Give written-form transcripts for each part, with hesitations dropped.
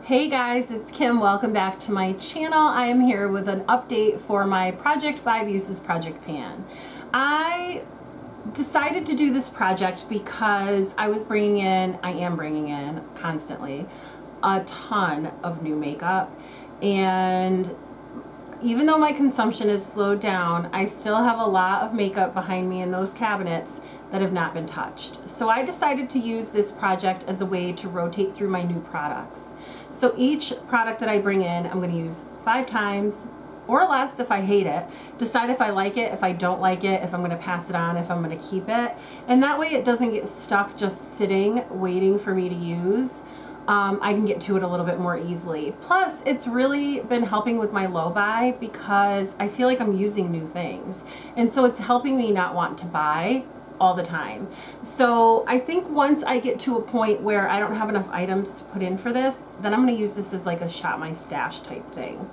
Hey guys, it's Kim. Welcome back to my channel. I am here with an update for my Project 5 Uses Project Pan. I decided to do this project because I am bringing in constantly a ton of new makeup, and even though my consumption is slowed down, I still have a lot of makeup behind me in those cabinets that have not been touched. So I decided to use this project as a way to rotate through my new products. So each product that I bring in, I'm going to use 5 times or less if I hate it, decide if I like it, if I don't like it, if I'm going to pass it on, if I'm going to keep it. And that way it doesn't get stuck just sitting, waiting for me to use. I can get to it a little bit more easily. Plus, it's really been helping with my low buy because I feel like I'm using new things. And so it's helping me not want to buy all the time. So I think once I get to a point where I don't have enough items to put in for this, then I'm going to use this as like a shop my stash type thing.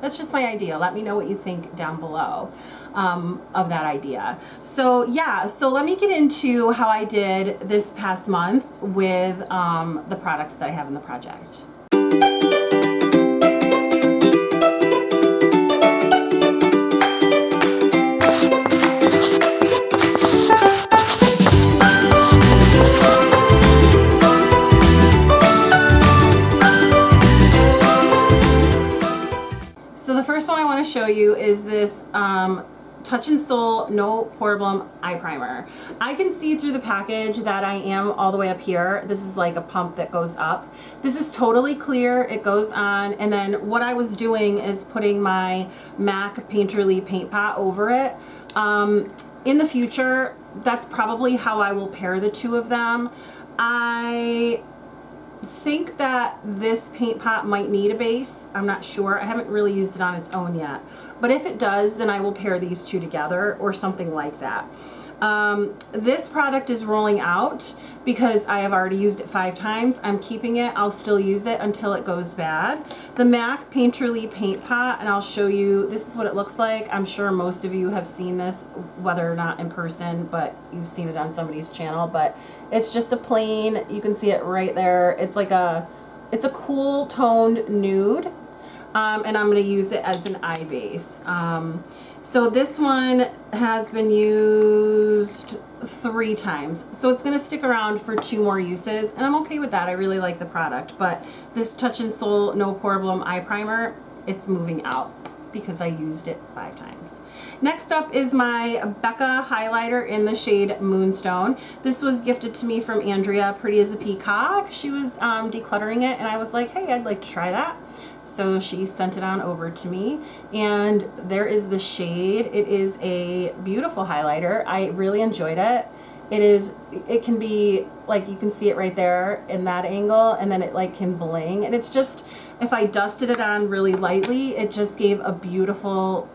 That's just my idea. Let me know what you think down below of that idea. So yeah, so let me get into how I did this past month with the products that I have in the project. So the first one I want to show you is this Touch and Soul No Problem Eye Primer. I can see through the package that I am all the way up here. This is like a pump that goes up. This is totally clear. It goes on, and then what I was doing is putting my MAC Painterly paint pot over it. In the future, that's probably how I will pair the two of them. I think that this paint pot might need a base. I'm not sure. I haven't really used it on its own yet. But if it does, then I will pair these two together or something like that. This product is rolling out because I have already used it 5 times. I'm keeping it. I'll still use it until it goes bad. The MAC Painterly paint pot, and I'll show you, this is what it looks like. I'm sure most of you have seen this, whether or not in person, but you've seen it on somebody's channel. But it's just a plain, you can see it right there. It's like it's a cool toned nude. And I'm going to use it as an eye base. So this one has been used 3 times. So it's going to stick around for 2 more uses, and I'm okay with that. I really like the product. But this Touch and Soul No Problem Eye Primer, it's moving out because I used it 5 times. Next up is my Becca highlighter in the shade Moonstone. This was gifted to me from Andrea, Pretty as a Peacock. She was decluttering it, and I was like, hey, I'd like to try that. So she sent it on over to me, and there is the shade. It is a beautiful highlighter. I really enjoyed it. It can be like, you can see it right there in that angle, and then it like can bling, and it's just, if I dusted it on really lightly, it just gave a beautiful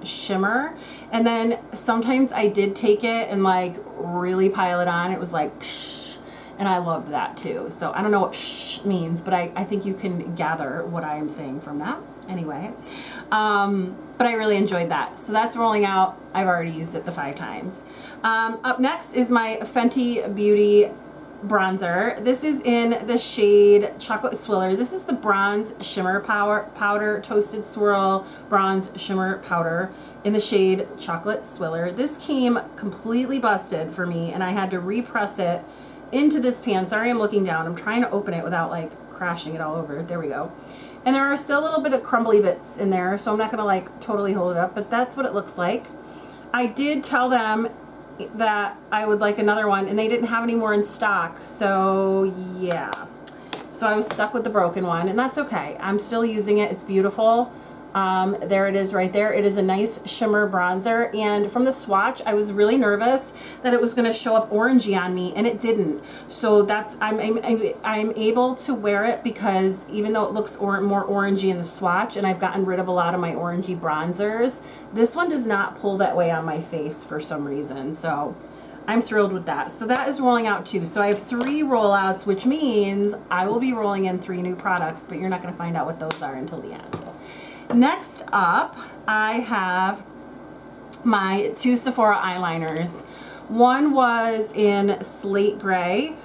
shimmer. And then sometimes I did take it and like really pile it on. It was like psh, and I loved that too. So I don't know what psh means, but I think you can gather what I am saying from that. Anyway, but I really enjoyed that. So that's rolling out. I've already used it the 5 times. Up next is my Fenty Beauty bronzer. This is in the shade Chocolate Swirler. This is the bronze shimmer powder, toasted swirl bronze shimmer powder in the shade Chocolate Swirler. This came completely busted for me, and I had to repress it into this pan. Sorry, I'm looking down. I'm trying to open it without like crashing it all over. There we go. And there are still a little bit of crumbly bits in there, so I'm not gonna like totally hold it up, but that's what it looks like. I did tell them that I would like another one, and they didn't have any more in stock, so yeah. So I was stuck with the broken one, and that's okay. I'm still using it. It's beautiful. There it is right there. It is a nice shimmer bronzer, and from the swatch I was really nervous that it was going to show up orangey on me, and it didn't. So that's, I'm able to wear it because even though it looks more orangey in the swatch, and I've gotten rid of a lot of my orangey bronzers, this one does not pull that way on my face for some reason. So I'm thrilled with that. So that is rolling out too. So I have 3 rollouts, which means I will be rolling in 3 new products, but you're not going to find out what those are until the end. Next up, I have my 2 Sephora eyeliners. One was in Slate Gray.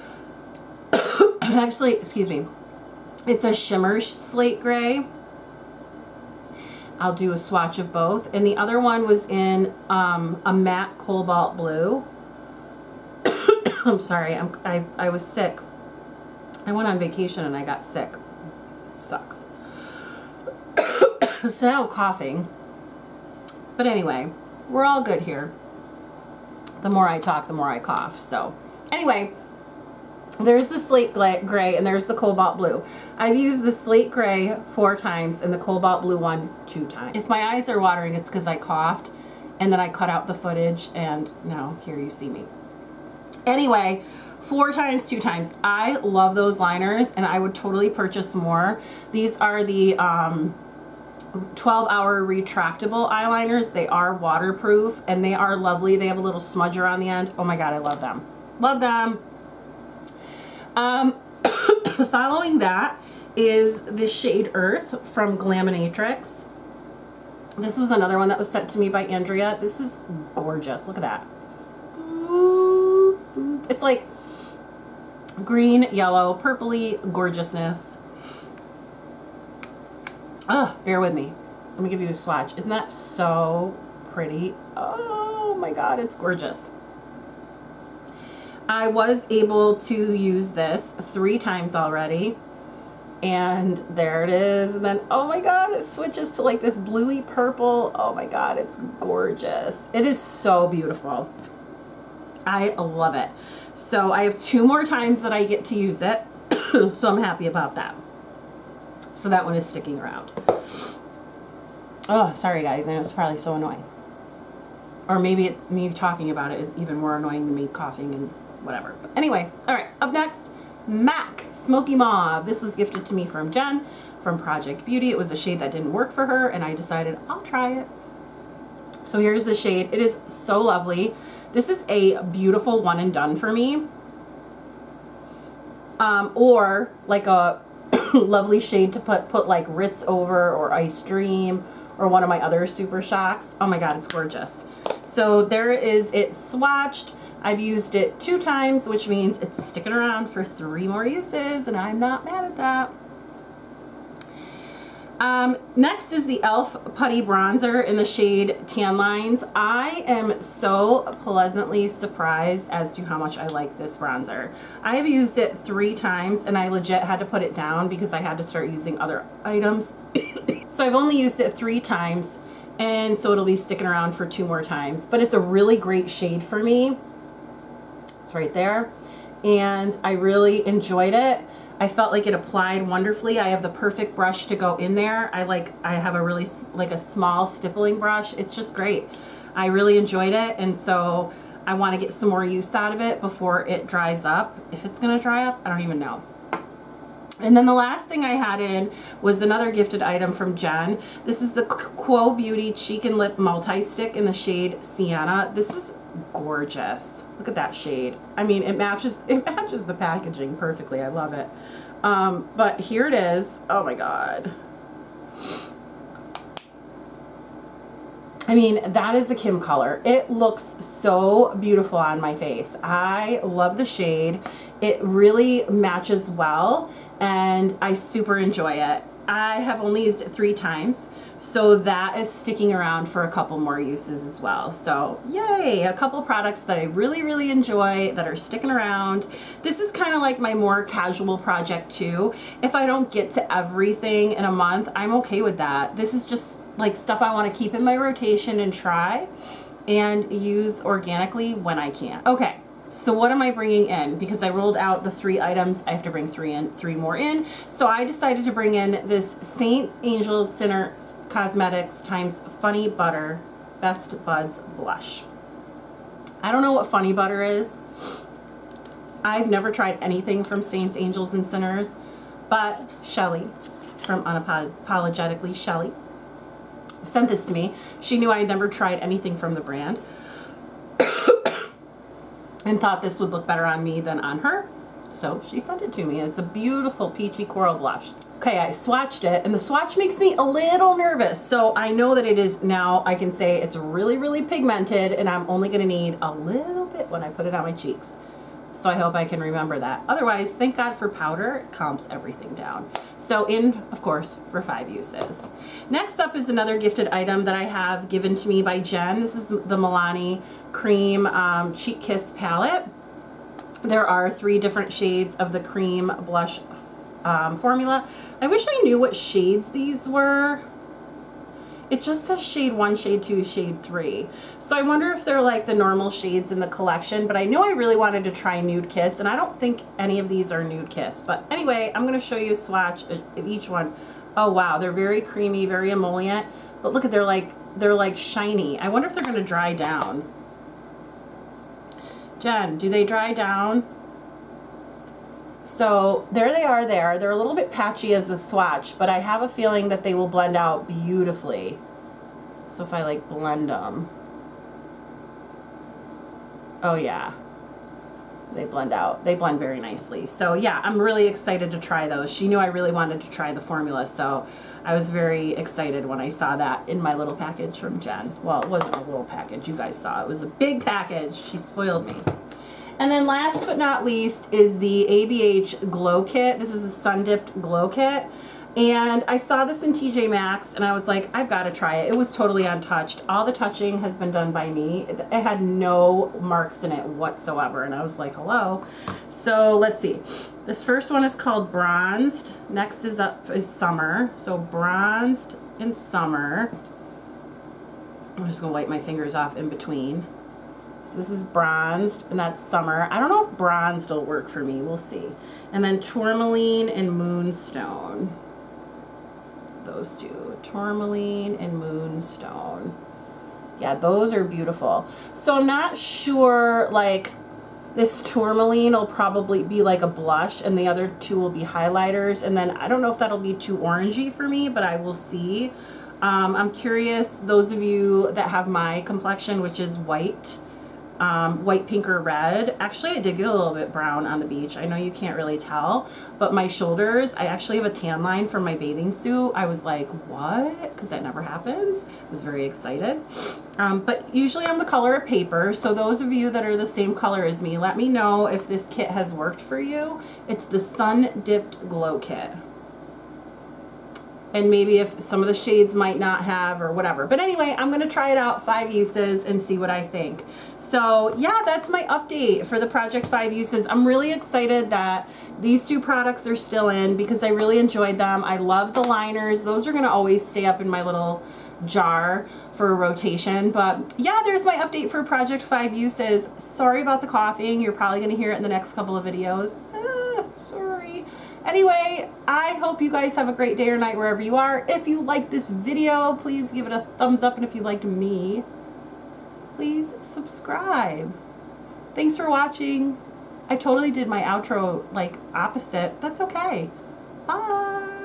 Actually, excuse me. It's a shimmer slate gray. I'll do a swatch of both. And the other one was in a matte cobalt blue. I'm sorry, I was sick. I went on vacation and I got sick. It sucks. So now I'm coughing. But anyway, we're all good here. The more I talk, the more I cough. So anyway, there's the slate gray and there's the cobalt blue. I've used the slate gray 4 times and the cobalt blue one 2 times. If my eyes are watering, it's because I coughed and then I cut out the footage and now here you see me. Anyway, 4 times, 2 times. I love those liners and I would totally purchase more. These are the 12-hour retractable eyeliners. They are waterproof and they are lovely. They have a little smudger on the end. Oh my God, I love them. Love them. Following that is the shade Earth from Glaminatrix. This was another one that was sent to me by Andrea. This is gorgeous. Look at that. It's like green, yellow, purpley gorgeousness. Oh, bear with me. Let me give you a swatch. Isn't that so pretty? Oh my God, it's gorgeous. I was able to use this 3 times already. And there it is. And then, oh my God, it switches to like this bluey purple. Oh my God, it's gorgeous. It is so beautiful. I love it. So I have 2 more times that I get to use it. So I'm happy about that. So that one is sticking around. Oh, sorry guys. I know it's probably so annoying. Or maybe me talking about it is even more annoying than me coughing and whatever. But anyway, all right, up next, MAC Smoky Mauve. This was gifted to me from Jen from Project Beauty. It was a shade that didn't work for her and I decided I'll try it. So here's the shade. It is so lovely. This is a beautiful one and done for me. Or like a lovely shade to put like Ritz over or Ice Dream or one of my other Super Shocks. Oh my God, it's gorgeous. So there is it swatched. I've used it 2 times, which means it's sticking around for 3 more uses, and I'm not mad at that. Next is the e.l.f. Putty Bronzer in the shade Tan Lines. I am so pleasantly surprised as to how much I like this bronzer. I have used it 3 times, and I legit had to put it down because I had to start using other items. So I've only used it 3 times, and so it'll be sticking around for 2 more times. But it's a really great shade for me. It's right there. And I really enjoyed it. I felt like it applied wonderfully. I have the perfect brush to go in there. I have a really like a small stippling brush. It's just great. I really enjoyed it. And so I want to get some more use out of it before it dries up. If it's going to dry up, I don't even know. And then the last thing I had in was another gifted item from Jen. This is the Quo Beauty Cheek and Lip Multi-Stick in the shade Sienna. This is gorgeous. Look at that shade. I mean, it matches the packaging perfectly. I love it. But here it is. Oh my God. I mean, that is a Kim color. It looks so beautiful on my face. I love the shade. It really matches well and I super enjoy it. I have only used it 3 times, so that is sticking around for a couple more uses as well. So yay, a couple products that I really, really enjoy that are sticking around. This is kind of like my more casual project too. If I don't get to everything in a month, I'm okay with that. This is just like stuff I want to keep in my rotation and try and use organically when I can. Okay. So what am I bringing in? Because I rolled out the 3 items, I have to bring 3 more in. So I decided to bring in this St. Angel Sinners Cosmetics times Funny Butter Best Buds Blush. I don't know what Funny Butter is. I've never tried anything from Saints, Angels, and Sinners, but Shelly from Unapologetically Shelly sent this to me. She knew I had never tried anything from the brand and thought this would look better on me than on her. So she sent it to me, and it's a beautiful peachy coral blush. Okay, I swatched it, and the swatch makes me a little nervous. So I know that it is now, I can say it's really, really pigmented, and I'm only gonna need a little bit when I put it on my cheeks. So I hope I can remember that. Otherwise, thank God for powder, it calms everything down. So in, of course, for 5 uses. Next up is another gifted item that I have given to me by Jen. This is the Milani Cream Cheek Kiss palette. There are 3 different shades of the cream blush formula. I wish I knew what shades these were. It just says shade 1, shade 2, shade 3. So I wonder if they're like the normal shades in the collection, but I know I really wanted to try Nude Kiss, and I don't think any of these are Nude Kiss. But anyway, I'm going to show you a swatch of each one. Oh wow, they're very creamy, very emollient, but look at, they're like shiny. I wonder if they're going to dry down. Jen, do they dry down? So there they are there. They're a little bit patchy as a swatch, but I have a feeling that they will blend out beautifully. So if I like blend them. Oh yeah. They blend out. They blend very nicely. So yeah, I'm really excited to try those. She knew I really wanted to try the formula, so I was very excited when I saw that in my little package from Jen. Well, it wasn't a little package. You guys saw it. It was a big package. She spoiled me. And then last but not least is the ABH Glow Kit. This is a Sun Dipped Glow Kit. And I saw this in TJ Maxx and I was like, I've got to try it. It was totally untouched. All the touching has been done by me. It had no marks in it whatsoever. And I was like, hello. So let's see. This first one is called Bronzed. Next is Summer. So Bronzed and Summer. I'm just going to wipe my fingers off in between. So this is Bronzed, and that's Summer. I don't know if Bronzed will work for me. We'll see. And then Tourmaline and Moonstone. Those two. Tourmaline and Moonstone. Yeah, those are beautiful. So I'm not sure, like, this Tourmaline will probably be like a blush, and the other two will be highlighters. And then I don't know if that'll be too orangey for me, but I will see. I'm curious, those of you that have my complexion, which is white, white, pink, or red. Actually, I did get a little bit brown on the beach. I know you can't really tell, but my shoulders, I actually have a tan line from my bathing suit. I was like, what? Because that never happens. I was very excited. But usually I'm the color of paper, so those of you that are the same color as me, let me know if this kit has worked for you. It's the Sun Dipped Glow Kit. And maybe if some of the shades might not have or whatever. But anyway, I'm gonna try it out, 5 uses, and see what I think. So yeah, that's my update for the Project 5 uses. I'm really excited that these 2 products are still in because I really enjoyed them. I love the liners. Those are gonna always stay up in my little jar for a rotation. But yeah, there's my update for Project 5 uses. Sorry about the coughing. You're probably gonna hear it in the next couple of videos. Sorry. Anyway, I hope you guys have a great day or night wherever you are. If you liked this video, please give it a thumbs up. And if you liked me, please subscribe. Thanks for watching. I totally did my outro like opposite. That's okay. Bye.